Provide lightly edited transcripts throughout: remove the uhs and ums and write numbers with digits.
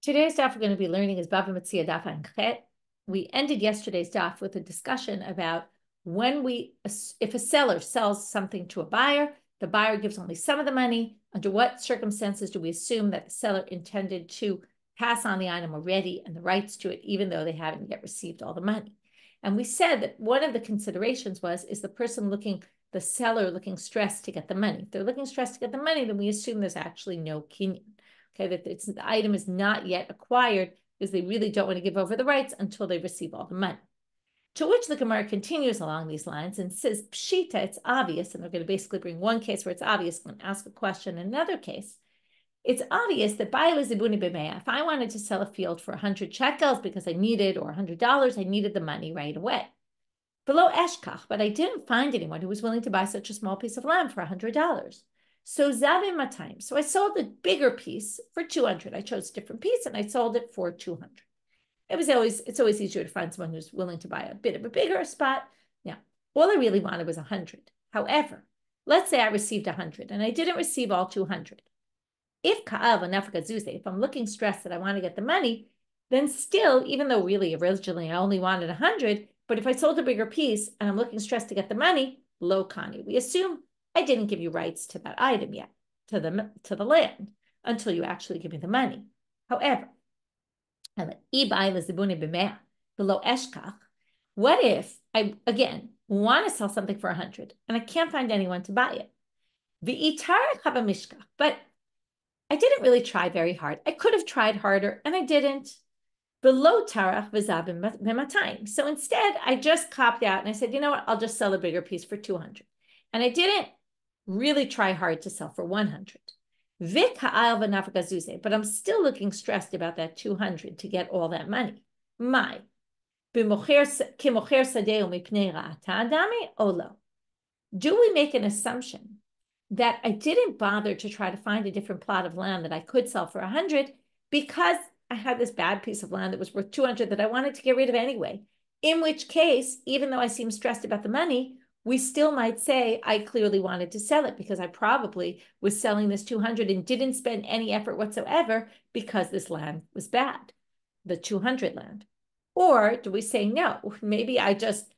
Today's daf we're going to be learning is Bava Metzia daf and. We ended yesterday's daf with a discussion about if a seller sells something to a buyer, the buyer gives only some of the money. Under what circumstances do we assume that the seller intended to pass on the item already and the rights to it, even though they haven't yet received all the money? And we said that one of the considerations is the seller looking stressed to get the money. If they're looking stressed to get the money, then we assume there's actually no kinyan. Okay, that the item is not yet acquired because they really don't want to give over the rights until they receive all the money. To which the Gemara continues along these lines and says, Pshita, it's obvious, and we're going to basically bring one case where it's obvious and ask a question. In another case, it's obvious that if I wanted to sell a field for 100 shekels because I needed, or $100, I needed the money right away. Below eshkach, but I didn't find anyone who was willing to buy such a small piece of land for $100. So Zabe Matayim. So I sold the bigger piece for 200. I chose a different piece and I sold it for 200. It's always easier to find someone who's willing to buy a bit of a bigger spot. Now, all I really wanted was 100. However, let's say I received 100 and I didn't receive all 200. If I'm looking stressed that I want to get the money, then still, even though really originally I only wanted 100, but if I sold a bigger piece and I'm looking stressed to get the money, lo kani. We assume I didn't give you rights to that item yet, to the land, until you actually give me the money. However, what if I, again, want to sell something for 100 and I can't find anyone to buy it? But I didn't really try very hard. I could have tried harder and I didn't. So instead, I just copped out and I said, you know what, I'll just sell a bigger piece for 200. And I didn't really try hard to sell for 100. But I'm still looking stressed about that 200 to get all that money. Do we make an assumption that I didn't bother to try to find a different plot of land that I could sell for 100 because I had this bad piece of land that was worth 200 that I wanted to get rid of anyway? In which case, even though I seem stressed about the money, we still might say I clearly wanted to sell it because I probably was selling this 200 and didn't spend any effort whatsoever because this land was bad, the 200 land. Or do we say, no, maybe I just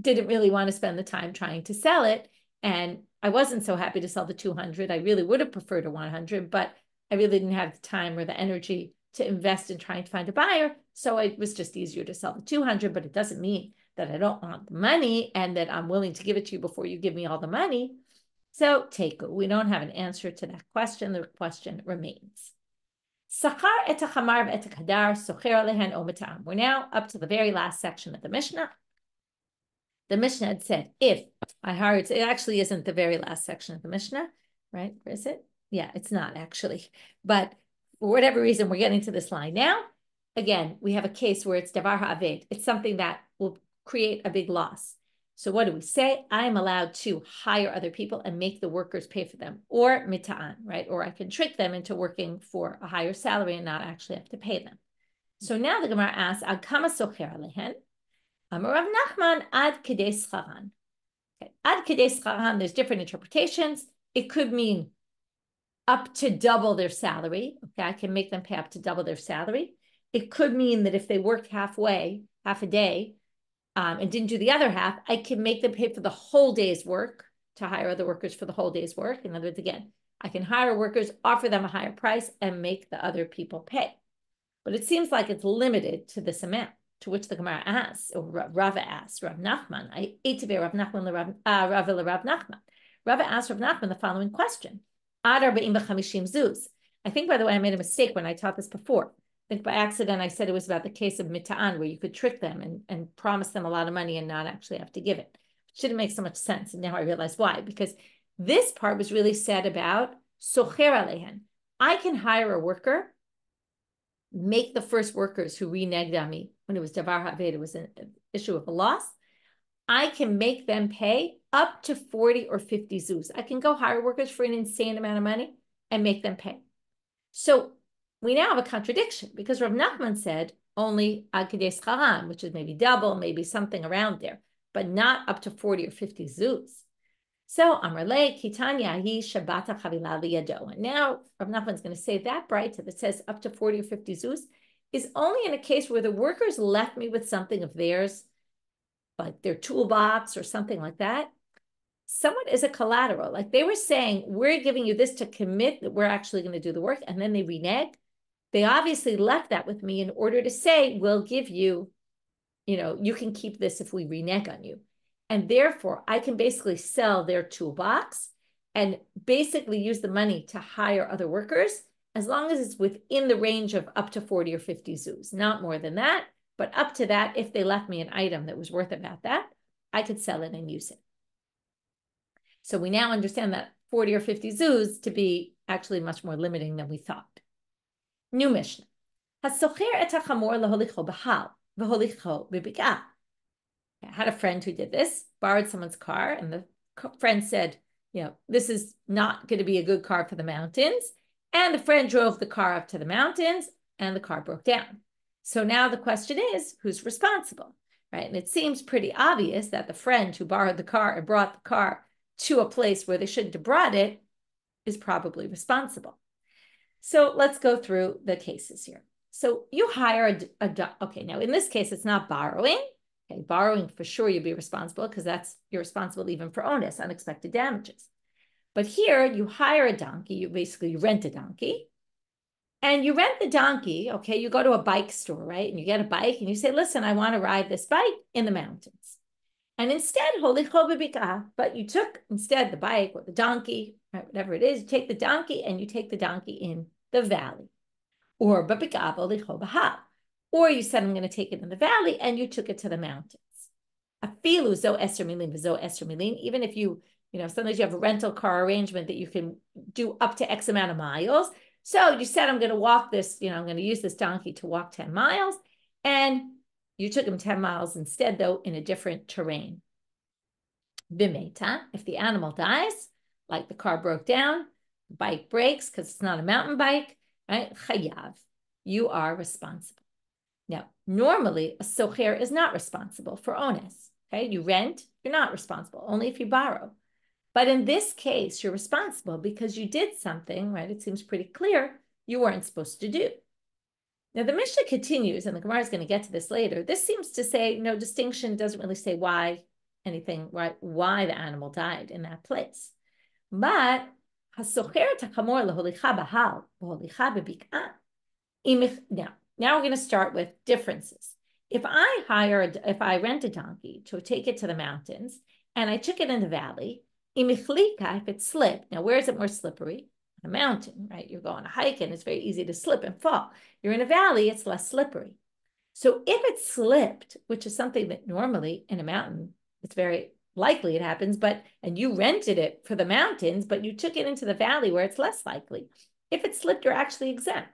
didn't really want to spend the time trying to sell it and I wasn't so happy to sell the 200. I really would have preferred a 100, but I really didn't have the time or the energy to invest in trying to find a buyer. So it was just easier to sell the 200, but it doesn't mean that I don't want the money and that I'm willing to give it to you before you give me all the money. So we don't have an answer to that question. The question remains. We're now up to the very last section of the Mishnah. The Mishnah had said, if I hired, it actually isn't the very last section of the Mishnah, right? Where is it? Yeah, it's not actually. But for whatever reason, we're getting to this line now. Again, we have a case where it's davar ha'aved. It's something that will create a big loss. So what do we say? I am allowed to hire other people and make the workers pay for them, or mita'an, right? Or I can trick them into working for a higher salary and not actually have to pay them. So now the Gemara asks, ad kama socher alehen? Amar Rav Nachman, ad kedei scharan. Ad kedei scharan, there's different interpretations. It could mean up to double their salary. Okay, I can make them pay up to double their salary. It could mean that if they worked half a day, and didn't do the other half, I can make them pay for the whole day's work, to hire other workers for the whole day's work. In other words, again, I can hire workers, offer them a higher price, and make the other people pay. But it seems like it's limited to this amount, to which the Gemara asks, or Rava asks, Rav Nachman, I ate to be Rav Nachman, Rav Nachman. Rava asked Rav Nachman the following question. Adar be'im b'chamishim zuz. I think, by the way, I made a mistake when I taught this before. I think by accident I said it was about the case of mita'an, where you could trick them and promise them a lot of money and not actually have to give it. It didn't make so much sense. And now I realize why. Because this part was really said about socher alehen. I can hire a worker, make the first workers who reneged on me when it was davar ha'aved, it was an issue of a loss. I can make them pay up to 40 or 50 zuz. I can go hire workers for an insane amount of money and make them pay. So we now have a contradiction because Rav Nachman said only ad kedei scharan, which is maybe double, maybe something around there, but not up to 40 or 50 zuz. So Amrle Kitanya hi Shabata Chavila liyado. And now Rav Nachman's going to say that brighta that says up to 40 or 50 zuz is only in a case where the workers left me with something of theirs, like their toolbox or something like that, somewhat as a collateral. Like they were saying, we're giving you this to commit that we're actually going to do the work, and then they renege. They obviously left that with me in order to say, we'll give you, you can keep this if we renege on you. And therefore, I can basically sell their toolbox and basically use the money to hire other workers, as long as it's within the range of up to 40 or 50 zuz, not more than that, but up to that, if they left me an item that was worth about that, I could sell it and use it. So we now understand that 40 or 50 zuz to be actually much more limiting than we thought. New Mishnah. I had a friend who did this, borrowed someone's car, and the friend said, this is not going to be a good car for the mountains. And the friend drove the car up to the mountains and the car broke down. So now the question is, who's responsible, right? And it seems pretty obvious that the friend who borrowed the car and brought the car to a place where they shouldn't have brought it is probably responsible. So let's go through the cases here. So you hire okay, now in this case, it's not borrowing. Okay, borrowing for sure you'd be responsible because you're responsible even for onus, unexpected damages. But here you hire a donkey, you rent a donkey, and you rent the donkey, okay, you go to a bike store, right? And you get a bike and you say, listen, I want to ride this bike in the mountains. And instead, but you took instead the bike or the donkey, right, whatever it is, you take the donkey and you take the donkey in the valley. Or you said, I'm going to take it in the valley and you took it to the mountains. Even if you sometimes you have a rental car arrangement that you can do up to X amount of miles. So you said, I'm going to walk this, I'm going to use this donkey to walk 10 miles. And you took him 10 miles instead, though, in a different terrain. Bimeta, if the animal dies, like the car broke down, the bike breaks because it's not a mountain bike, right? Chayav, you are responsible. Now, normally a socher is not responsible for onus. Okay, you rent, you're not responsible, only if you borrow. But in this case, you're responsible because you did something, right? It seems pretty clear you weren't supposed to do. Now, the Mishnah continues, and the Gemara is going to get to this later. This seems to say no distinction, doesn't really say why why the animal died in that place. But now we're going to start with differences. If I rent a donkey to take it to the mountains, and I took it in the valley, if it slipped, now where is it more slippery? A mountain, right? You're going to hike and it's very easy to slip and fall. You're in a valley, it's less slippery. So if it slipped, which is something that normally in a mountain, it's very likely it happens, and you rented it for the mountains, but you took it into the valley where it's less likely. If it slipped, you're actually exempt.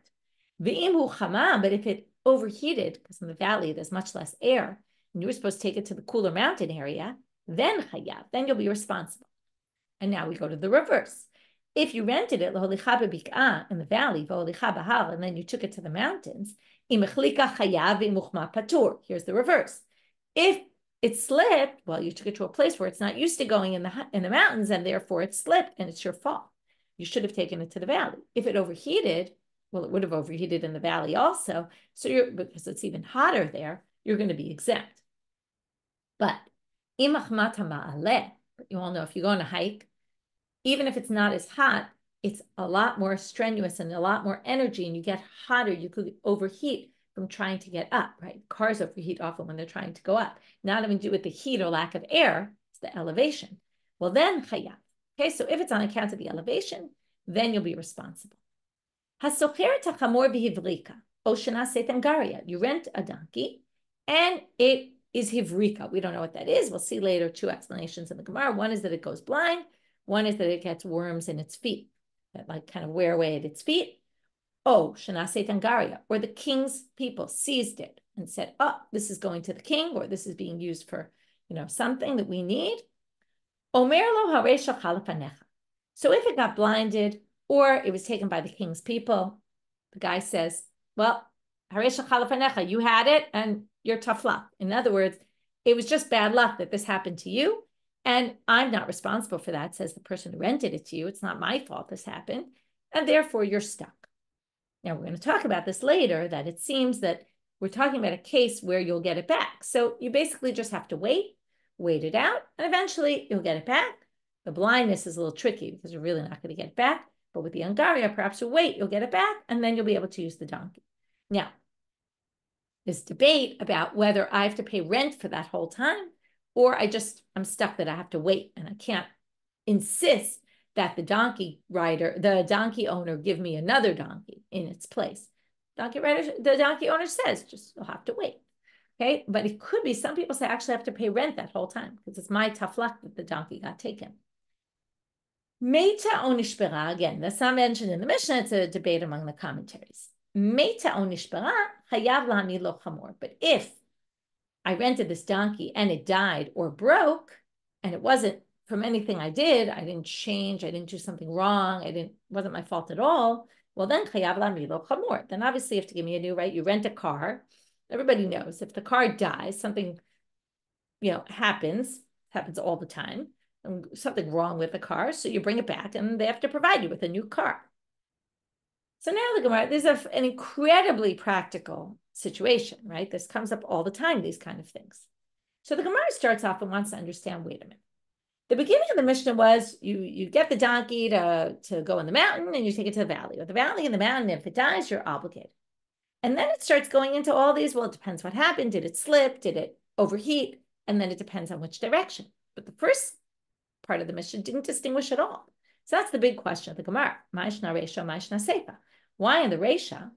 But if it overheated, because in the valley there's much less air, and you were supposed to take it to the cooler mountain area, then chayav, then you'll be responsible. And now we go to the reverse. If you rented it in the valley, and then you took it to the mountains, here's the reverse. If it slipped, well, you took it to a place where it's not used to going in the mountains, and therefore it slipped, and it's your fault. You should have taken it to the valley. If it overheated, well, it would have overheated in the valley also. So because it's even hotter there, you're going to be exempt. But you all know if you go on a hike, even if it's not as hot, it's a lot more strenuous and a lot more energy, and you get hotter. You could overheat from trying to get up, right? Cars overheat often when they're trying to go up. Not having to do with the heat or lack of air, it's the elevation. Well, then chayav. Okay, so if it's on account of the elevation, then you'll be responsible. Hasocher tachamor v'hivrika, oshana set angaria. You rent a donkey, and it is hivrika. We don't know what that is. We'll see later 2 explanations in the Gemara. One is that it goes blind. One is that it gets worms in its feet that like kind of wear away at its feet. Oh, shenase angaria, or the king's people seized it and said, oh, this is going to the king, or this is being used for, something that we need. Omer lo haresha chalapanecha. So if it got blinded or it was taken by the king's people, the guy says, well, haresha chalapanecha, you had it and you're tough luck. In other words, it was just bad luck that this happened to you. And I'm not responsible for that, says the person who rented it to you. It's not my fault this happened. And therefore, you're stuck. Now, we're going to talk about this later, that it seems that we're talking about a case where you'll get it back. So you basically just have to wait it out, and eventually you'll get it back. The blindness is a little tricky because you're really not going to get it back. But with the angaria, perhaps you'll wait, you'll get it back, and then you'll be able to use the donkey. Now, this debate about whether I have to pay rent for that whole time, or I'm stuck that I have to wait and I can't insist that the donkey owner give me another donkey in its place. The donkey owner says, just you'll have to wait. Okay, but it could be some people say I actually have to pay rent that whole time because it's my tough luck that the donkey got taken. Meita onishbera, again, that's not mentioned in the Mishnah. It's a debate among the commentaries. Meita onishbera hayav la'amid lo chamor. But if I rented this donkey and it died or broke, and it wasn't from anything I did, I didn't change, I didn't do something wrong, wasn't my fault at all, well then chayav la'amid lo chamor. Then obviously you have to give me a new, right? You rent a car. Everybody knows if the car dies, something, happens all the time, something wrong with the car. So you bring it back and they have to provide you with a new car. So now the Gemara, there's an incredibly practical situation, right? This comes up all the time, these kind of things. So the Gemara starts off and wants to understand, wait a minute. The beginning of the Mishnah was you get the donkey to go in the mountain and you take it to the valley. Or the valley and the mountain, if it dies, you're obligated. And then it starts going into all these, well, it depends what happened. Did it slip? Did it overheat? And then it depends on which direction. But the first part of the Mishnah didn't distinguish at all. So that's the big question of the Gemara. Mishna Reisha, Mishna Seifa. Why in the Reisha?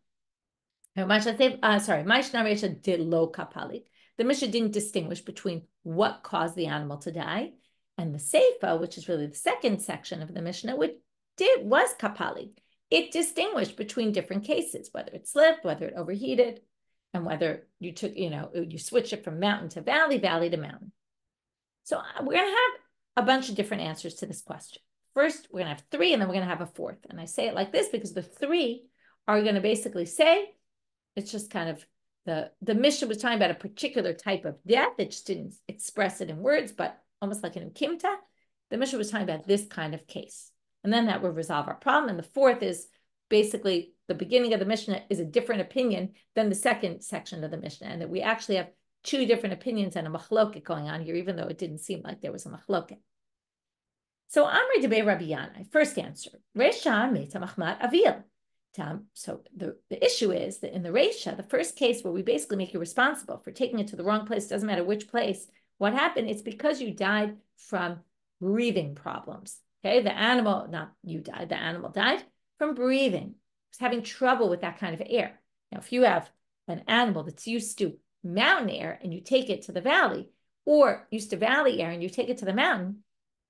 Mishna Reisha did lo kapali. The Mishnah didn't distinguish between what caused the animal to die and the Seifa, which is really the second section of the Mishnah, which was kapali. It distinguished between different cases, whether it slipped, whether it overheated, and whether you took, you switch it from mountain to valley, valley to mountain. So we're going to have a bunch of different answers to this question. First, we're going to have three, and then we're going to have a fourth. And I say it like this because the three are going to basically say, it's just kind of, the Mishnah was talking about a particular type of death. It just didn't express it in words, but almost like in Kimta, the Mishnah was talking about this kind of case. And then that would resolve our problem. And the fourth is basically the beginning of the Mishnah is a different opinion than the second section of the Mishnah. And that we actually have two different opinions and a machloket going on here, even though it didn't seem like there was a machloket. So Amri debei Rabbi Yanai, first answer, Reisha meita machmat avil. So the issue is that in the Reisha, the first case where we basically make you responsible for taking it to the wrong place, doesn't matter which place, what happened, it's because you died from breathing problems. Okay, the animal, not you died, the animal died from breathing. It's having trouble with that kind of air. Now, if you have an animal that's used to mountain air and you take it to the valley, or used to valley air and you take it to the mountain,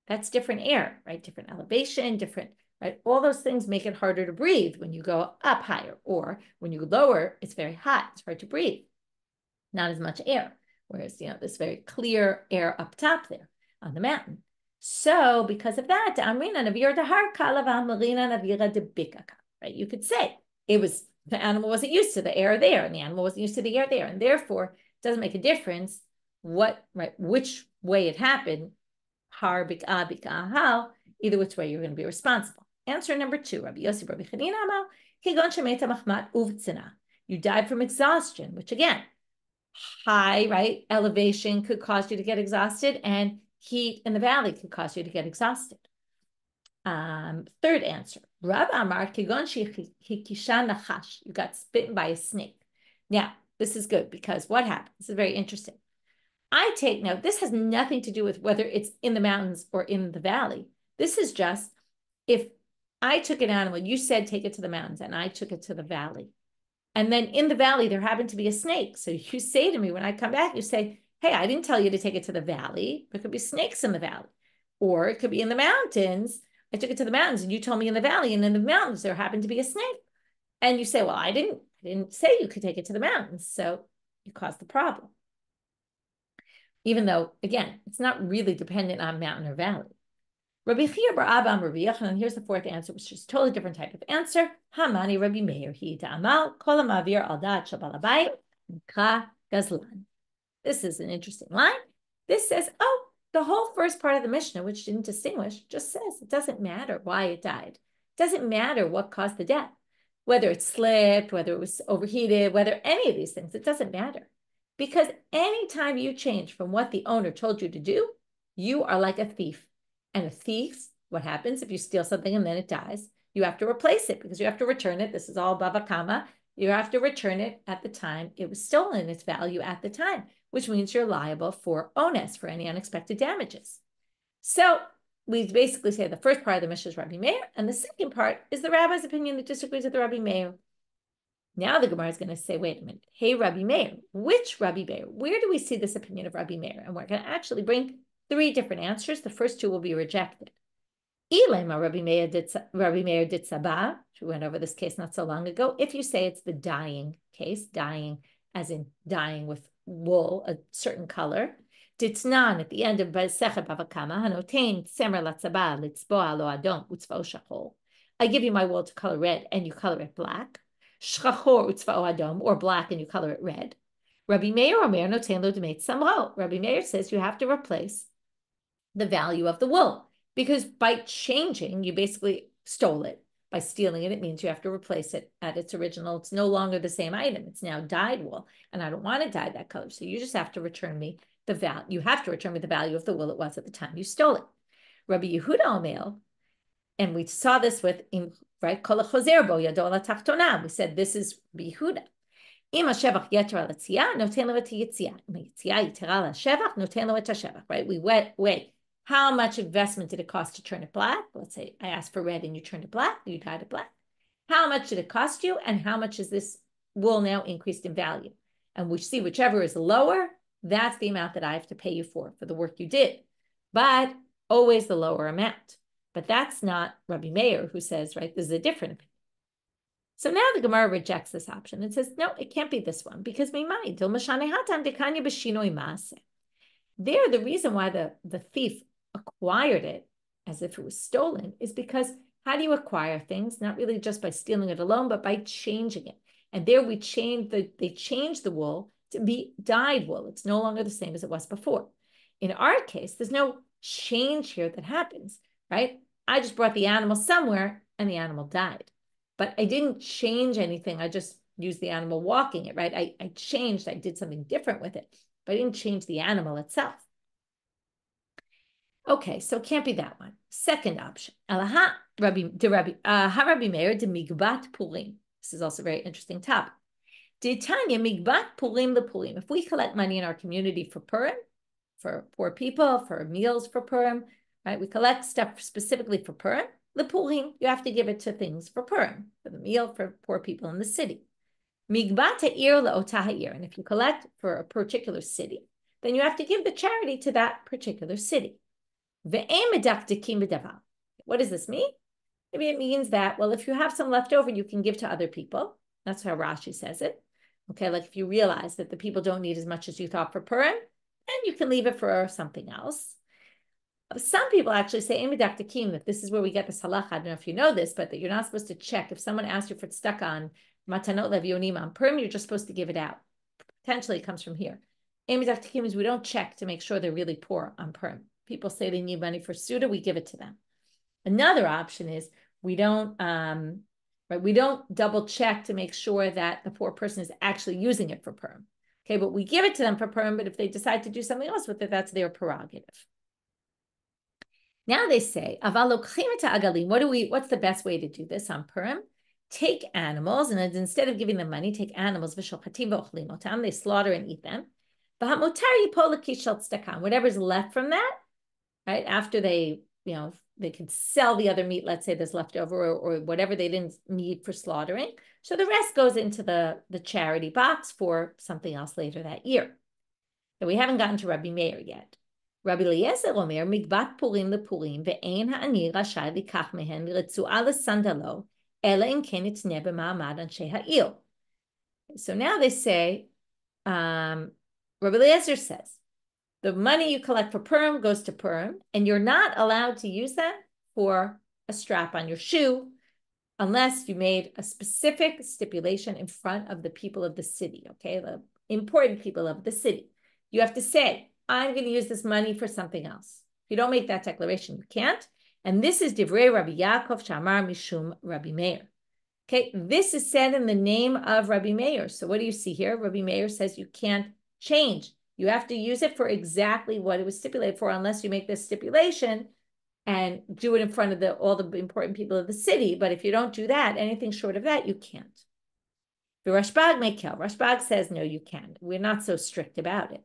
that's different air, right? Different elevation, different, right? All those things make it harder to breathe when you go up higher, or when you lower, it's very hot, it's hard to breathe. Not as much air. Whereas, this very clear air up top there on the mountain. So because of that, right? You could say the animal wasn't used to the air there, and the animal wasn't used to the air there, and therefore it doesn't make a difference which way it happened. Har bika bika how, either which way you're going to be responsible. Answer number two, Rabbi Yossi Rabbi Chanina Amal, Kigon shemeta machmat uvtzina. You died from exhaustion, which again, high, right, elevation could cause you to get exhausted, and heat in the valley could cause you to get exhausted. Third answer, Rav Amar Kigon hikisha nachash. You got bitten by a snake. Now, this is good because what happened? This is very interesting. This has nothing to do with whether it's in the mountains or in the valley. This is just, if I took an animal, you said take it to the mountains, and I took it to the valley. And then in the valley, there happened to be a snake. So you say to me, when I come back, you say, hey, I didn't tell you to take it to the valley. There could be snakes in the valley. Or it could be in the mountains. I took it to the mountains and you told me in the valley, and in the mountains, there happened to be a snake. And you say, well, I didn't say you could take it to the mountains. So you caused the problem. Even though, again, it's not really dependent on mountain or valley. Rabbi Chia bar Abba Rabbi Yochanan, here's the fourth answer, which is a totally different type of answer. Hamani Rabbi Meir, he ta'amal, kol ha'mavir al da'at shel ba'al habayit, nikra gazlan. This is an interesting line. This says, the whole first part of the Mishnah, which didn't distinguish, just says it doesn't matter why it died. It doesn't matter what caused the death, whether it slipped, whether it was overheated, whether any of these things, it doesn't matter. Because anytime you change from what the owner told you to do, you are like a thief. And a thief, what happens if you steal something and then it dies? You have to replace it because you have to return it. This is all Bava Kama. You have to return it at the time it was stolen, its value at the time, which means you're liable for onus, for any unexpected damages. So we basically say the first part of the Mishnah is Rabbi Meir, and the second part is the rabbi's opinion that disagrees with the Rabbi Meir. Now the Gemara is going to say, wait a minute, hey, Rabbi Meir, which Rabbi Meir? Where do we see this opinion of Rabbi Meir? And we're going to actually bring 3 different answers. The first 2 will be rejected. Ilema Rabbi Meir did sabah. We went over this case not so long ago. If you say it's the dyeing case, dyeing as in dyeing with wool, a certain color, Ditnan at the end of Sechet Bava Kama, Hanotein Semer Latzaba Litzboa Lo Adom Utzvao Shachol. I give you my wool to color red and you color it black. Shchachor Utzvao Adom, or black and you color it red. Rabbi Meir Omer Notein Lo Demeit Samro. Rabbi Meir says you have to replace the value of the wool because by changing, you basically stole it. By stealing it, it means you have to replace it at its original. It's no longer the same item. It's now dyed wool, and I don't want to dye that color. So you just have to return me the value. You have to return me the value of the wool it was at the time you stole it. Rabbi Yehuda Omer, and we saw this with right. Kol chozer bo yado ala tachtona. We said this is Yehuda. Im hashevach yeter al hatzia, noten lo et hayitzia. Im hayitzia yitera al hashevach, noten lo et hashevach. Right. We wait. How much investment did it cost to turn it black? Let's say I asked for red and you turned it black, you dyed it black. How much did it cost you? And how much is this wool now increased in value? And we see whichever is lower, that's the amount that I have to pay you for the work you did. But always the lower amount. But that's not Rabbi Meir who says, right, this is a different opinion. So now the Gemara rejects this option and says, no, it can't be this one because there, the reason why the thief acquired it as if it was stolen is because how do you acquire things? Not really just by stealing it alone, but by changing it. And there they changed the wool to be dyed wool. It's no longer the same as it was before. In our case, there's no change here that happens, right? I just brought the animal somewhere and the animal died. But I didn't change anything. I just used the animal walking it, right? I did something different with it, but I didn't change the animal itself. Okay, so it can't be that one. Second option. Rabbi Meir de migbat purim. This is also a very interesting topic. Tanya migbat purim the purim. If we collect money in our community for Purim, for poor people, for meals for Purim, right? We collect stuff specifically for Purim. The purim, you have to give it to things for Purim, for the meal for poor people in the city. Migbat ha'ir la'otah ha'ir. And if you collect for a particular city, then you have to give the charity to that particular city. What does this mean? Maybe it means that, well, if you have some left over, you can give to other people. That's how Rashi says it. Okay, like if you realize that the people don't need as much as you thought for Purim, then you can leave it for something else. Some people actually say that this is where we get this halacha. I don't know if you know this, but that you're not supposed to check. If someone asks you for tzedakah on matanot levionim on Purim, you're just supposed to give it out. Potentially it comes from here. Is we don't check to make sure they're really poor on Purim. People say they need money for Suda, we give it to them. Another option is we don't double check to make sure that the poor person is actually using it for Purim. Okay, but we give it to them for Purim, but if they decide to do something else with it, that's their prerogative. Now they say, what's the best way to do this on Purim? Take animals, and instead of giving them money, take animals, they slaughter and eat them. Whatever's left from that, right? After they could sell the other meat, let's say there's leftover or whatever they didn't need for slaughtering. So the rest goes into the charity box for something else later that year. So we haven't gotten to Rabbi Meir yet. Rabbi Eliezer Omer, migbat purim lepurim, ve'ein ha'ani rashai likach mehen l'retzu'a l'sandalo, ela in ken itzneh b'ma'amad anshe ha'il. So now they say, Rabbi Eliezer says, the money you collect for Purim goes to Purim, and you're not allowed to use that for a strap on your shoe unless you made a specific stipulation in front of the people of the city, okay? The important people of the city. You have to say, I'm going to use this money for something else. If you don't make that declaration, you can't. And this is Divrei Rabbi Yaakov Shamar Mishum Rabbi Meir. Okay, this is said in the name of Rabbi Meir. So what do you see here? Rabbi Meir says you can't change. You have to use it for exactly what it was stipulated for, unless you make this stipulation and do it in front of all the important people of the city. But if you don't do that, anything short of that, you can't. The Rashbag Mekel. Rashbag says, no, you can't. We're not so strict about it.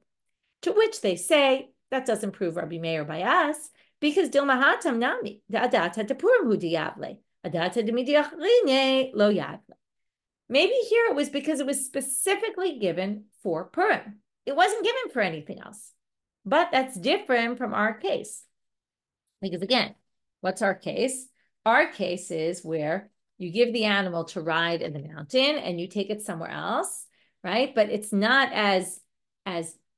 To which they say, that doesn't prove Rabbi Meir by us, because Dilma Hatam Nami, the Adata de Purim Hu Diable, Adata de Midiachrine Lo Yable. Maybe here it was because it was specifically given for Purim. It wasn't given for anything else. But that's different from our case. Because again, what's our case? Our case is where you give the animal to ride in the mountain and you take it somewhere else, right? But it's not as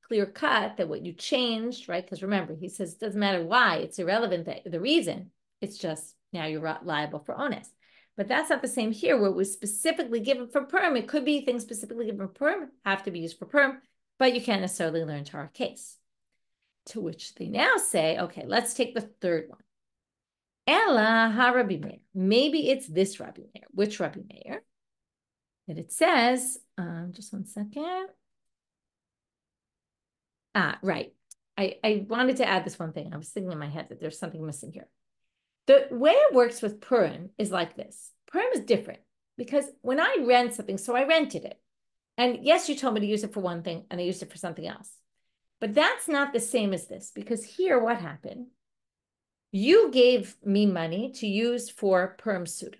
clear cut that what you changed, right? Because remember, he says it doesn't matter why, it's irrelevant, the reason. It's just now you're liable for onus. But that's not the same here, where it was specifically given for Purim. It could be things specifically given for Purim, have to be used for Purim, but you can't necessarily learn to our case. To which they now say, okay, let's take the third one. Ella ha Rabbi Meir. Maybe it's this Rabbi Meir. Which Rabbi Meir? And it says, just one second. Right. I wanted to add this one thing. I was thinking in my head that there's something missing here. The way it works with Purim is like this. Purim is different because when I rent something, so I rented it. And yes, you told me to use it for one thing and I used it for something else. But that's not the same as this, because here what happened? You gave me money to use for Purim Suda.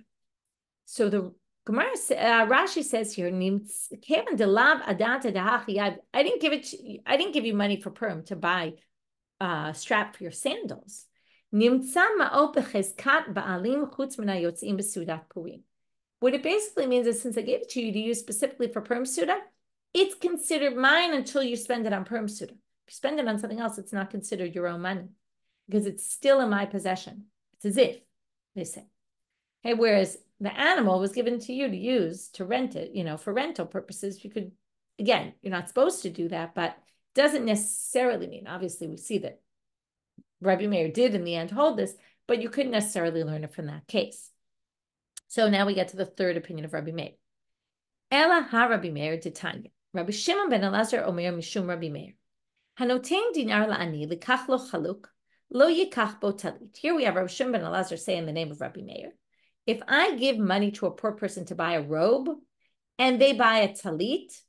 So the Gemara, Rashi says here, I didn't give you money for Purim to buy a strap for your sandals. What it basically means is, since I gave it to you to use specifically for Purim Suda, it's considered mine until you spend it on Purim Suda. If you spend it on something else, it's not considered your own money because it's still in my possession. It's as if, they say. Okay, whereas the animal was given to you to use, to rent it, for rental purposes. You could, again, you're not supposed to do that, but it doesn't necessarily mean, obviously we see that Rabbi Meir did in the end hold this, but you couldn't necessarily learn it from that case. So now we get to the third opinion of Rabbi Meir. Ela ha Rabbi Meir Titanya. Rabbi Shimon ben Elazar Omer Mishum Rabbi Meir. Hanotein dinar la'ani likach lo chaluk lo yikach bo talit. Here we have Rabbi Shimon ben Elazar say in the name of Rabbi Meir, if I give money to a poor person to buy a robe and they buy a talit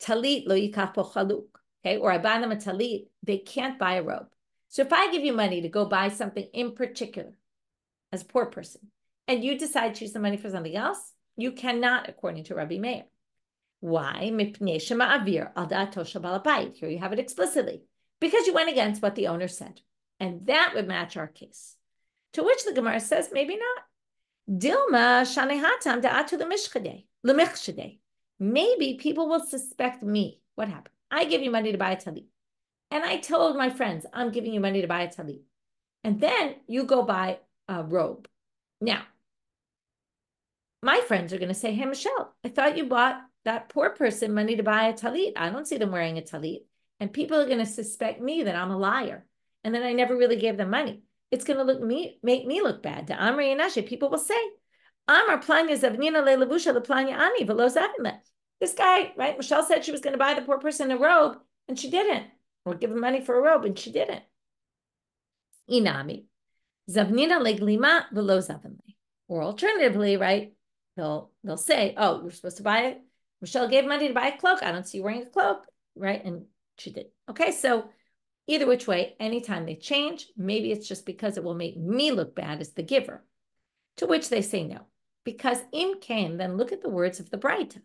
lo yikach bo chaluk, okay, or I buy them a talit, they can't buy a robe. So if I give you money to go buy something in particular as a poor person, and you decide to use the money for something else, you cannot, according to Rabbi Meir. Why? Here you have it explicitly. Because you went against what the owner said. And that would match our case. To which the Gemara says, maybe not. Dilma shanehatam da'atu l'michshadeh. Maybe people will suspect me. What happened? I give you money to buy a talit. And I told my friends, I'm giving you money to buy a talit. And then you go buy a robe. Now, my friends are going to say, hey, Michelle, I thought you bought that poor person money to buy a talit. I don't see them wearing a talit. And people are going to suspect me that I'm a liar. And then I never really gave them money. It's going to make me look bad. To Amri and Ashe, people will say, Amar planya zavnina le levusha le planya ani velo zavime. This guy, right? Michelle said she was going to buy the poor person a robe, and she didn't. Or give him money for a robe, and she didn't. Inami. Zavnina le glima velo zavime. Or alternatively, right? They'll say, oh, you're supposed to buy it. Michelle gave money to buy a cloak. I don't see you wearing a cloak, right? And she did. Okay, so either which way, anytime they change, maybe it's just because it will make me look bad as the giver. To which they say no. Because im came, then look at the words of the Braita.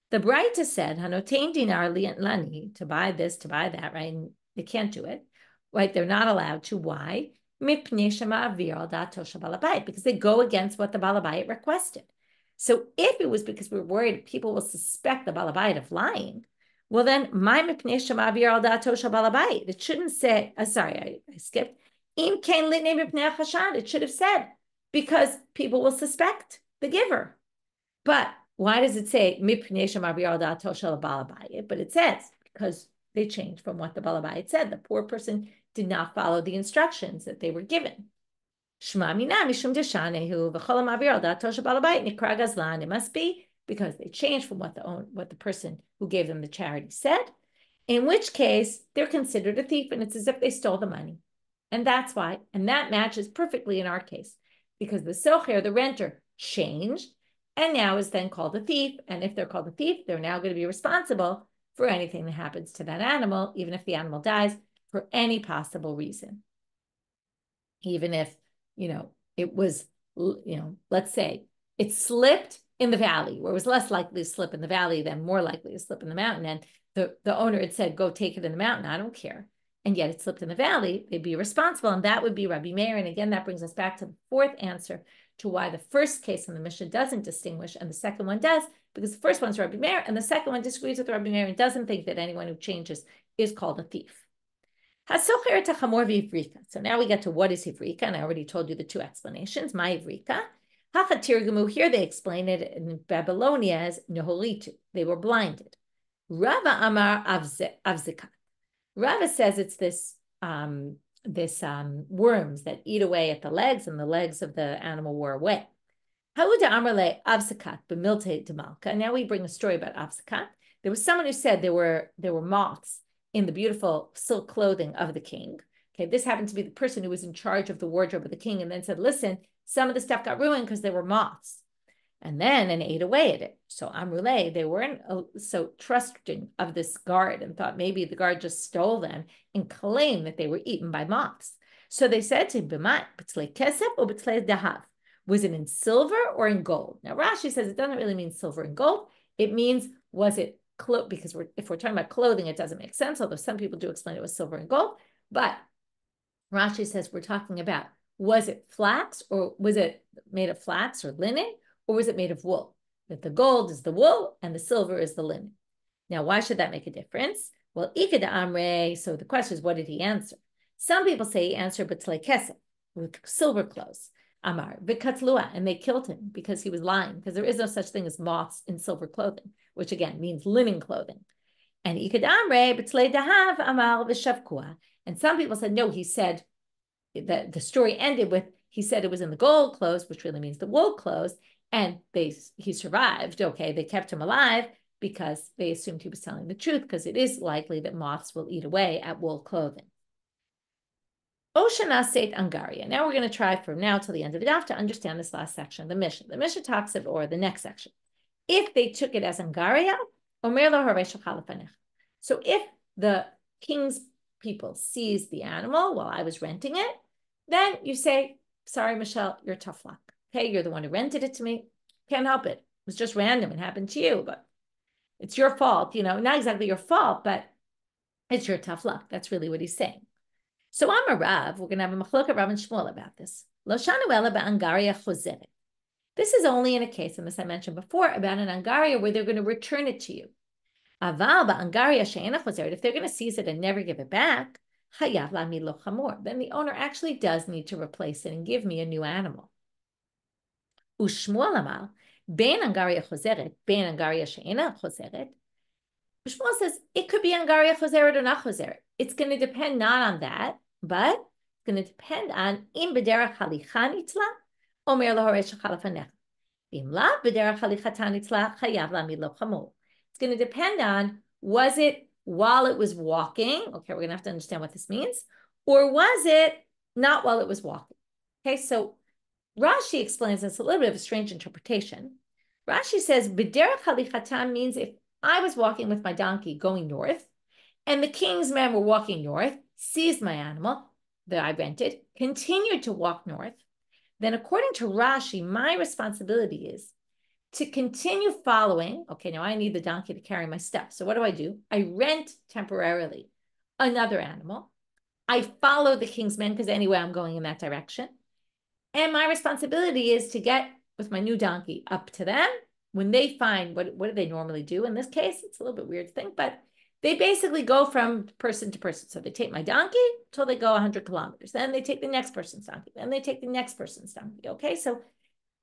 The Braita said, Hanotein dinar lani, to buy this, to buy that, right? And they can't do it, right? They're not allowed to. Why? Because they go against what the Balabayit requested. So if it was because we were worried people will suspect the Balabayit of lying, well then, it shouldn't say, sorry, I skipped. It should have said, because people will suspect the giver. But why does it say, but it says, because They changed from what the balabait said. The poor person did not follow the instructions that they were given. It must be because they changed from what the person who gave them the charity said, in which case they're considered a thief, and it's as if they stole the money. And that's why, and that matches perfectly in our case, because the socher, the renter, changed, and now is then called a thief. And if they're called a thief, they're now going to be responsible for anything that happens to that animal, even if the animal dies for any possible reason. Even if, it was, let's say it slipped in the valley, where it was less likely to slip in the valley than more likely to slip in the mountain. And the owner had said, go take it in the mountain. I don't care. And yet it slipped in the valley, they'd be responsible. And that would be Rabbi Meir. And again, that brings us back to the fourth answer to why the first case in the Mishnah doesn't distinguish and the second one does, because the first one's Rabbi Meir and the second one disagrees with Rabbi Meir and doesn't think that anyone who changes is called a thief. So now we get to what is hivrika, and I already told you the two explanations. My hivrika. Here they explain it in Babylonia as neholitu. They were blinded. Rava Amar avzikat. Rava says it's this worms that eat away at the legs, and the legs of the animal wore away. Hauda Amarle avzikat b'milte demalka. Now we bring a story about avzikat. There was someone who said there were moths in the beautiful silk clothing of the king. Okay, this happened to be the person who was in charge of the wardrobe of the king, and then said, listen, some of the stuff got ruined because there were moths. And ate away at it. So Amrulay, they weren't so trusting of this guard and thought maybe the guard just stole them and claimed that they were eaten by moths. So they said to him, was it in silver or in gold? Now Rashi says it doesn't really mean silver and gold. It means, was it because if we're talking about clothing, it doesn't make sense, although some people do explain it was silver and gold. But Rashi says we're talking about, was it flax, or was it made of flax or linen? Or was it made of wool? That the gold is the wool and the silver is the linen. Now, why should that make a difference? Well, Ikeda Amre, so the question is, what did he answer? Some people say he answered B'tlei Kesef, with silver clothes. Amar, V'katlua, and they killed him because he was lying, because there is no such thing as moths in silver clothing, which again means linen clothing. And Ikeda Amre, B'tlei Dahav, Amar V'shavkua. And some people said, no, he said, that the story ended with, he said it was in the gold clothes, which really means the wool clothes. And he survived. Okay, they kept him alive because they assumed he was telling the truth, because it is likely that moths will eat away at wool clothing. Oshana Seit Angaria. Now we're going to try from now till the end of the daf to understand this last section of the Mishnah. The Mishnah talks about, or the next section, if they took it as angaria, Omer lo haresh chalafanech. So if the king's people seized the animal while I was renting it, then you say, sorry, Michelle, you're tough luck. Okay, you're the one who rented it to me. Can't help it. It was just random. It happened to you, but it's your fault. Not exactly your fault, but it's your tough luck. That's really what he's saying. So I'm a Rav. We're going to have a machlok at Rav and Shmuel about this. Lo shanu ela ba'angaria chozeret. This is only in a case, and this I mentioned before, about an angaria where they're going to return it to you. Aval ba'angaria she'ena chozeret. If they're going to seize it and never give it back, chayav la'mid lo chamor. Then the owner actually does need to replace it and give me a new animal. Ushmuel amal, ben angaria chozeret, ben angaria she'ena chozeret. Shmuel says it could be angaria chozeret or not chozeret. It's going to depend not on that, but it's going to depend on im b'derech halicha nitzla, omer lahoresh chalafanech. Im la b'derech halicha nitzla, chayav la'mid lo chamor. It's going to depend on, was it while it was walking? Okay, we're going to have to understand what this means. Or was it not while it was walking? Okay, so Rashi explains this a little bit of a strange interpretation. Rashi says, b'derech halichatan means if I was walking with my donkey going north, and the king's men were walking north, seized my animal that I rented, continued to walk north, then according to Rashi, my responsibility is to continue following. Okay, now I need the donkey to carry my stuff. So what do? I rent temporarily another animal. I follow the king's men because anyway, I'm going in that direction. And my responsibility is to get with my new donkey up to them. When they find, what do they normally do in this case? It's a little bit weird to think, but they basically go from person to person. So they take my donkey until they go 100 kilometers. Then they take the next person's donkey. Then they take the next person's donkey. Okay, so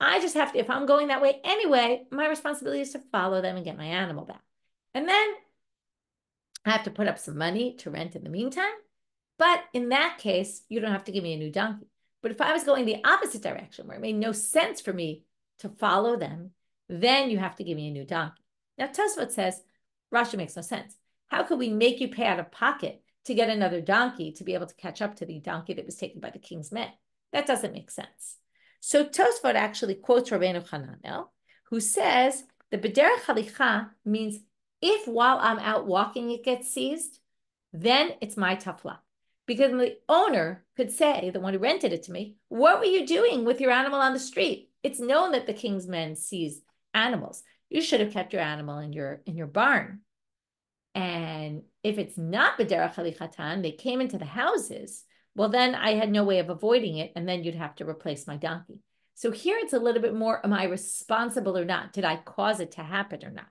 I just have to, if I'm going that way anyway, my responsibility is to follow them and get my animal back. And then I have to put up some money to rent in the meantime. But in that case, you don't have to give me a new donkey. But if I was going the opposite direction, where it made no sense for me to follow them, then you have to give me a new donkey. Now, Tosefta says, Rashi makes no sense. How could we make you pay out of pocket to get another donkey to be able to catch up to the donkey that was taken by the king's men? That doesn't make sense. So Tosefta actually quotes Rabbeinu Hananel, who says the b'derech halicha means if while I'm out walking it gets seized, then it's my tough luck. Because the owner could say, the one who rented it to me, what were you doing with your animal on the street? It's known that the king's men seize animals. You should have kept your animal in your barn. And if it's not b'derech halichatan, they came into the houses, well, then I had no way of avoiding it, and then you'd have to replace my donkey. So here it's a little bit more, am I responsible or not? Did I cause it to happen or not?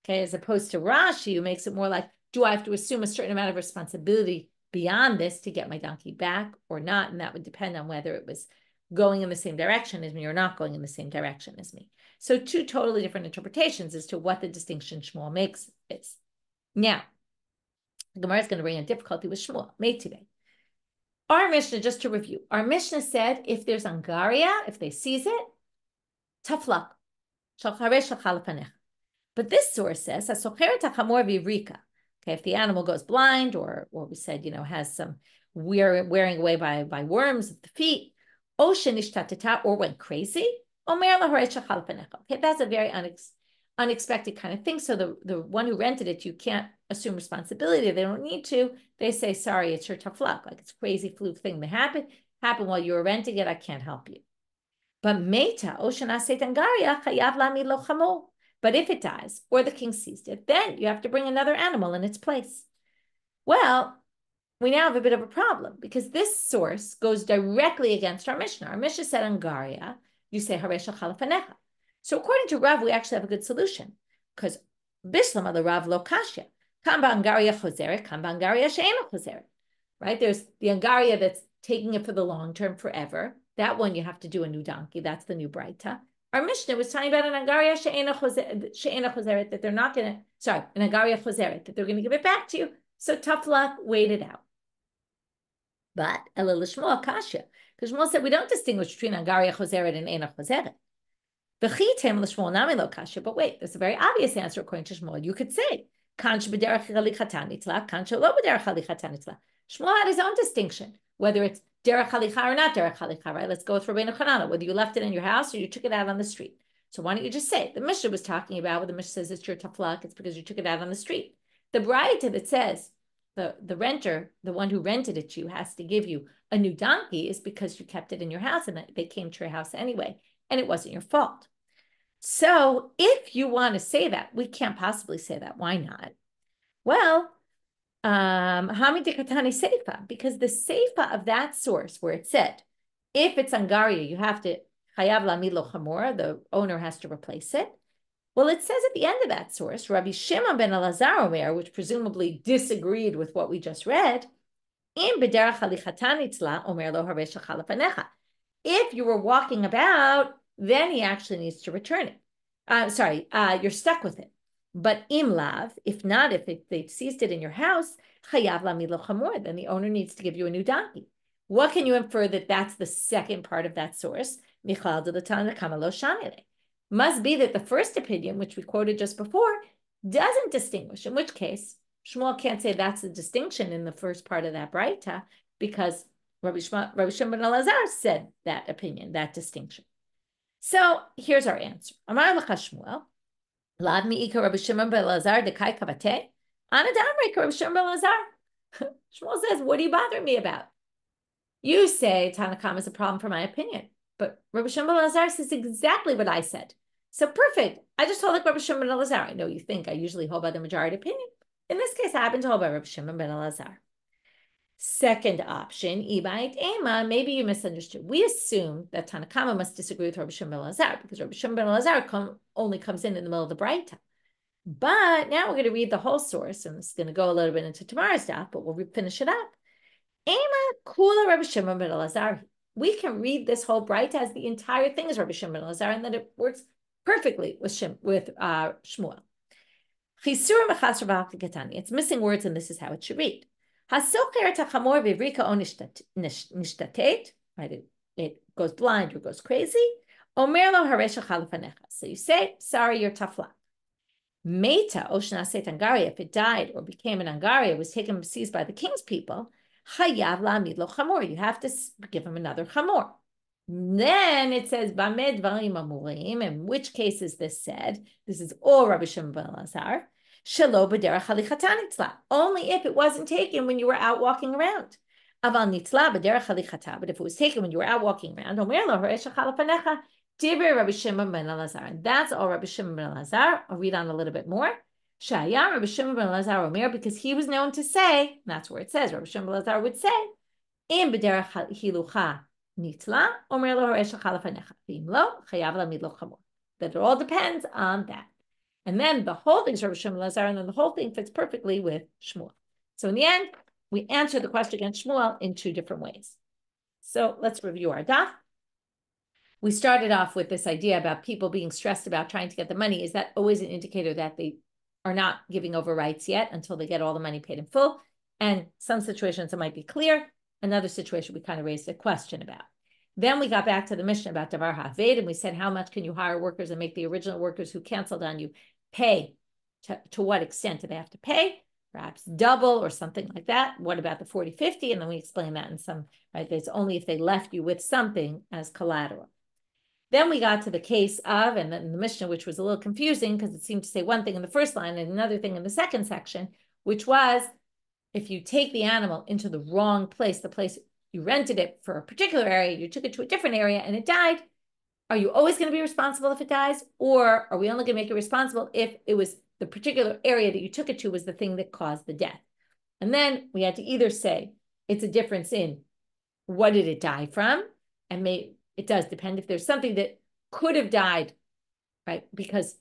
Okay, as opposed to Rashi, who makes it more like, do I have to assume a certain amount of responsibility beyond this to get my donkey back or not? And that would depend on whether it was going in the same direction as me or not going in the same direction as me. So two totally different interpretations as to what the distinction Shmuel makes is. Now, the Gemara is going to bring a difficulty with Shmuel, Metzia. Our Mishnah, just to review, our Mishnah said if there's angaria, if they seize it, tough luck. But this source says, hivrika. Okay, if the animal goes blind, or we said, has some wearing away by worms of the feet, or went crazy, okay, that's a very unexpected kind of thing. So the one who rented it, you can't assume responsibility. They don't need to. They say, sorry, it's your tough luck. Like it's a crazy fluke thing that happened while you were renting it. I can't help you. But meta, angaria, chayav lamid lo chamor. But if it dies or the king seized it, then you have to bring another animal in its place. Well, we now have a bit of a problem because this source goes directly against our Mishnah. Our Mishnah said angaria, you say haresha chalafanecha. So according to Rav, we actually have a good solution because Bishlam the Rav lo kashya. Kamba angaria chozeret, kamba angaria she'ena chozeret. Right? There's the angaria that's taking it for the long term forever. That one you have to do a new donkey. That's the new Braita. Our Mishnah was talking about an angaria she'ena chozeret that they're not going to, an angaria chozeret that they're going to give it back to you. So tough luck, wait it out. But Ela l'Shmuel kasha, because Shmuel said we don't distinguish between angaria chozeret and ena chozeret. But wait, there's a very obvious answer according to Shmuel. You could say Shmuel had his own distinction, whether it's derech halicha or not derech halicha, right? Let's go with Rabbeinu Hananel, whether you left it in your house or you took it out on the street. So why don't you just say, the Mishna was talking about, where the Mishna says it's your tough luck, it's because you took it out on the street. The Braita that says the renter, the one who rented it to you, has to give you a new donkey is because you kept it in your house and they came to your house anyway, and it wasn't your fault. So if you want to say that, we can't possibly say that. Why not? Well, because the seifa of that source where it said, if it's angaria, you have to, chayav lamid lo chamor, the owner has to replace it. Well, it says at the end of that source, Rabbi Shimon ben Elazar Omer, which presumably disagreed with what we just read, if you were walking about, then he actually needs to return it. You're stuck with it. But imlav, if not, if they've seized it in your house, chayav lamid lo chamor, then the owner needs to give you a new donkey. What can you infer that that's the second part of that source? Michal de l'tana kama lo shanele. Must be that the first opinion, which we quoted just before, doesn't distinguish, in which case Shmuel can't say that's the distinction in the first part of that Braita, because Rabbi Shimon ben Elazar said that opinion, that distinction. So here's our answer. Amar l'cha Shmuel, Lad mi'ika Rabbi Shimon ben Elazar dekai kavate, anadam reika Rabbi Shimon ben Elazar. Shmuel says, what are you bothering me about? You say Tanakam is a problem for my opinion, but Rabbi Shimon ben Elazar says exactly what I said. So perfect. I just hold like Rabbi Shimon ben Elazar. I know you think I usually hold by the majority opinion. In this case, I happen to hold by Rabbi Shimon ben Elazar. Second option, Ibait Ema, maybe you misunderstood. We assume that Tanakama must disagree with Rabbi Shimon ben Elazar because Rabbi Shimon ben Elazar only comes in the middle of the Braita. But now we're going to read the whole source, and it's going to go a little bit into tomorrow's daf, but we'll finish it up. Ema Kula Rabbi Shimon ben Elazar. We can read this whole Braita as the entire thing is Rabbi Shimon ben Elazar, and that it works perfectly with Shmuel. It's missing words, and this is how it should read. Right? It goes blind or goes crazy. So you say, sorry, you're tafla. Meta, Oshnaseit angaria, if it died or became an angaria, was taken and seized by the king's people, chayav la'amid lo chamor. You have to give him another chamor. Then it says, Bamed dvarim amurim. In which case is this said? This is all Rabbi Shimon ben Elazar. Shelo b'derech halichata nitzla. Only if it wasn't taken when you were out walking around. Aval nitzla b'derech halichata. But if it was taken when you were out walking around, omer lo harei shechal lefanecha. Divrei Rabbi Shimon ben Elazar. And that's all Rabbi Shimon ben Elazar. I'll read on a little bit more. Shaya Rabbi Shimon ben Elazar omer, because he was known to say, and that's where it says, Rabbi Shimon ben Elazar would say, Im b'derech hilucha nitla, omer lo harei shechal lefanecha. V'im lo, chayav lamid lo chamor. That it all depends on that. And then the whole thing is Rabbi Shimon ben Elazar, and then the whole thing fits perfectly with Shmuel. So in the end, we answered the question against Shmuel in two different ways. So let's review our daf. We started off with this idea about people being stressed about trying to get the money. Is that always an indicator that they are not giving over rights yet until they get all the money paid in full? And some situations it might be clear. Another situation we kind of raised a question about. Then we got back to the Mishna about davar ha'aved, and we said, how much can you hire workers and make the original workers who canceled on you pay? To what extent do they have to pay? Perhaps double or something like that. What about the 40-50? And then we explained that in some, right? It's only if they left you with something as collateral. Then we got to the case of, and then the Mishnah, which was a little confusing because it seemed to say one thing in the first line and another thing in the second section, which was if you take the animal into the wrong place, the place you rented it for a particular area, you took it to a different area and it died, are you always going to be responsible if it dies? Or are we only going to make it responsible if it was the particular area that you took it to was the thing that caused the death? And then we had to either say it's a difference in what did it die from, and it does depend if there's something that could have died, right? Because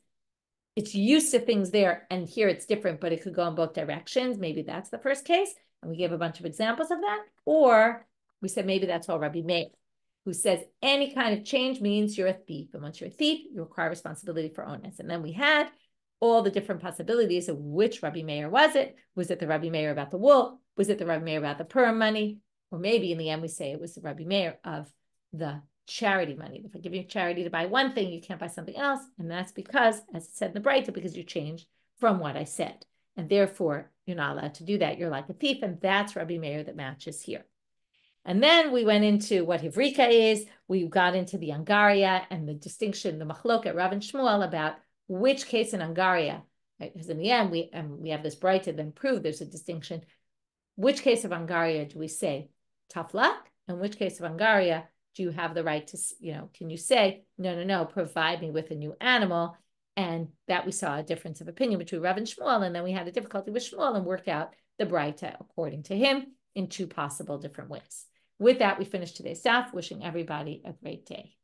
it's used to things there, and here it's different, but it could go in both directions. Maybe that's the first case, and we gave a bunch of examples of that. Or we said maybe that's all Rabbi Meir, who says any kind of change means you're a thief, and once you're a thief, you require responsibility for onus. And then we had all the different possibilities of which Rabbi Meir was it. Was it the Rabbi Meir about the wool? Was it the Rabbi Meir about the Purim money? Or maybe in the end we say it was the Rabbi Meir of the charity money. If I give you charity to buy one thing, you can't buy something else. And that's because, as it said in the Breita, because you changed from what I said. And therefore, you're not allowed to do that. You're like a thief. And that's Rabbi Meir that matches here. And then we went into what hivrika is. We got into the angaria and the distinction, the machlok at Rav and Shmuel about which case in angaria, right? Because in the end, we have this Breita then prove there's a distinction. Which case of angaria do we say tough luck? And which case of angaria do you have the right to, can you say, no, provide me with a new animal? And that we saw a difference of opinion between Rav and Shmuel, and then we had a difficulty with Shmuel and worked out the Breita according to him in two possible different ways. With that, we finished today's daf, wishing everybody a great day.